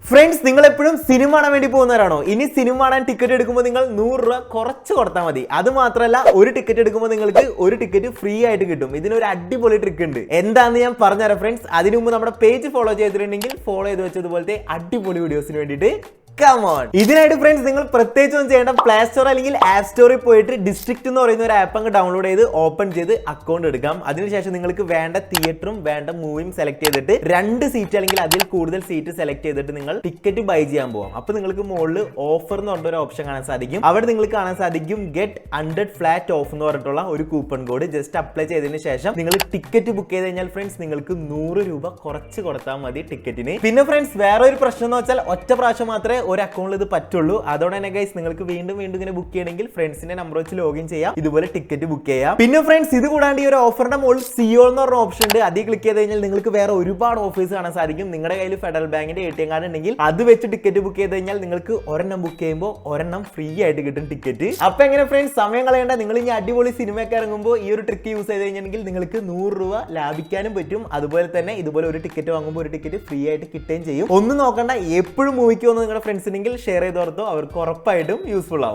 Friends, നിങ്ങൾ എപ്പോഴും cinema കാണാൻ വേണ്ടി പോകുന്നവരാണോ? ഇനി സിനിമ കാണാൻ ടിക്കറ്റ് എടുക്കുമ്പോൾ നിങ്ങൾ 100 രൂപ കുറച്ച് കൊടുത്താൽ മതി. അത് മാത്രമല്ല, ഒരു ടിക്കറ്റ് എടുക്കുമ്പോൾ നിങ്ങൾക്ക് ഒരു ടിക്കറ്റ് ഫ്രീ ആയിട്ട് കിട്ടും. ഇതിനൊരു അടിപൊളി ട്രിക്ക് ഉണ്ട്. എന്താണെന്ന് ഞാൻ പറഞ്ഞുതരാം ഫ്രണ്ട്സ്. അതിനു മുമ്പ് നമ്മുടെ പേജ് ഫോളോ ചെയ്തിട്ടുണ്ടെങ്കിൽ ഫോളോ ചെയ്ത് വെച്ചതുപോലത്തെ അടിപൊളി വീഡിയോസിന് വേണ്ടിയിട്ട് ഇതിനായിട്ട് ഫ്രണ്ട്സ് നിങ്ങൾ പ്രത്യേകിച്ച് ഒന്നും ചെയ്യേണ്ട. പ്ലേ സ്റ്റോർ അല്ലെങ്കിൽ ആപ്പ് സ്റ്റോറിൽ പോയിട്ട് ഡിസ്ട്രിക്ട് എന്ന് പറയുന്ന ഒരു ആപ്പ് അങ്ങ് ഡൗൺലോഡ് ചെയ്ത് ഓപ്പൺ ചെയ്ത് അക്കൗണ്ട് എടുക്കാം. അതിനുശേഷം നിങ്ങൾക്ക് വേണ്ട തിയേറ്ററും വേണ്ട മൂവിയും സെലക്ട് ചെയ്തിട്ട് 2 സീറ്റ് അല്ലെങ്കിൽ അതിൽ കൂടുതൽ സീറ്റ് സെലക്ട് ചെയ്തിട്ട് നിങ്ങൾ ടിക്കറ്റ് ബൈ ചെയ്യാൻ പോകാം. അപ്പൊ നിങ്ങൾക്ക് മുകളിൽ ഓഫർ എന്ന് പറഞ്ഞ ഒരു ഓപ്ഷൻ കാണാൻ സാധിക്കും. അവിടെ നിങ്ങൾക്ക് കാണാൻ സാധിക്കും ഗെറ്റ് 100 ഫ്ലാറ്റ് ഓഫ് എന്ന് പറഞ്ഞിട്ടുള്ള ഒരു കൂപ്പൺ കോഡ്. ജസ്റ്റ് അപ്ലൈ ചെയ്തതിന് ശേഷം നിങ്ങൾ ടിക്കറ്റ് ബുക്ക് ചെയ്ത് കഴിഞ്ഞാൽ ഫ്രണ്ട്സ് നിങ്ങൾക്ക് 100 രൂപ കുറച്ച് കൊടുത്താൽ മതി ടിക്കറ്റിന്. പിന്നെ ഫ്രണ്ട്സ് വേറെ ഒരു പ്രശ്നം എന്ന് വെച്ചാൽ ഒറ്റ പ്രാവശ്യം മാത്രമേ ഒരു അക്കൗണ്ടിൽ ഇത് പറ്റുള്ളൂ. അതോടെ തന്നെ ഗൈസ് നിങ്ങൾക്ക് വീണ്ടും ഇങ്ങനെ ബുക്ക് ചെയ്യണമെങ്കിൽ ഫ്രണ്ട്സിന്റെ നമ്പർ വെച്ച് ലോഗിൻ ചെയ്യാം, ഇതുപോലെ ടിക്കറ്റ് ബുക്ക് ചെയ്യാം. പിന്നെ ഫ്രണ്ട്സ് ഇത് കൂടാണ്ട് ഈ ഒരു ഓഫറിന്റെ മുകളിൽ സിഒ എന്ന് പറഞ്ഞ ഓപ്ഷൻ ഉണ്ട്. അതിൽ ക്ലിക്ക് ചെയ്ത് കഴിഞ്ഞാൽ നിങ്ങൾക്ക് വേറെ ഒരുപാട് ഓഫേഴ്സ് കാണാൻ സാധിക്കും. നിങ്ങളുടെ കയ്യിൽ ഫെഡറൽ ബാങ്കിന്റെ ATM കാർഡ് ഉണ്ടെങ്കിൽ അത് വെച്ച് ടിക്കറ്റ് ബുക്ക് ചെയ്ത് കഴിഞ്ഞാൽ നിങ്ങൾക്ക് ഒരെണ്ണം ബുക്ക് ചെയ്യുമ്പോൾ ഒരെണ്ണം ഫ്രീ ആയിട്ട് കിട്ടും ടിക്കറ്റ്. അപ്പൊ എങ്ങനെ ഫ്രണ്ട്സ്, സമയം കളയേണ്ട. നിങ്ങൾ ഇനി അടിപൊളി സിനിമയൊക്കെ ഇറങ്ങുമ്പോൾ ഈ ഒരു ട്രിക്ക് യൂസ് ചെയ്ത് കഴിഞ്ഞെങ്കിൽ നിങ്ങൾക്ക് 100 രൂപ ലാഭിക്കാനും പറ്റും. അതുപോലെ തന്നെ ഇതുപോലെ ഒരു ടിക്കറ്റ് വാങ്ങുമ്പോൾ ഒരു ടിക്കറ്റ് ഫ്രീ ആയിട്ട് കിട്ടുകയും ചെയ്യും. ഒന്നും നോക്കണ്ട, എപ്പോഴും മൂവിക്ക് വന്ന് നിങ്ങളുടെ ഫ്രണ്ട്സിനെങ്കിൽ ഷെയർ ചെയ്ത് ഓർത്തോ, അവർക്ക് ഉറപ്പായിട്ടും യൂസ്ഫുൾ ആവും.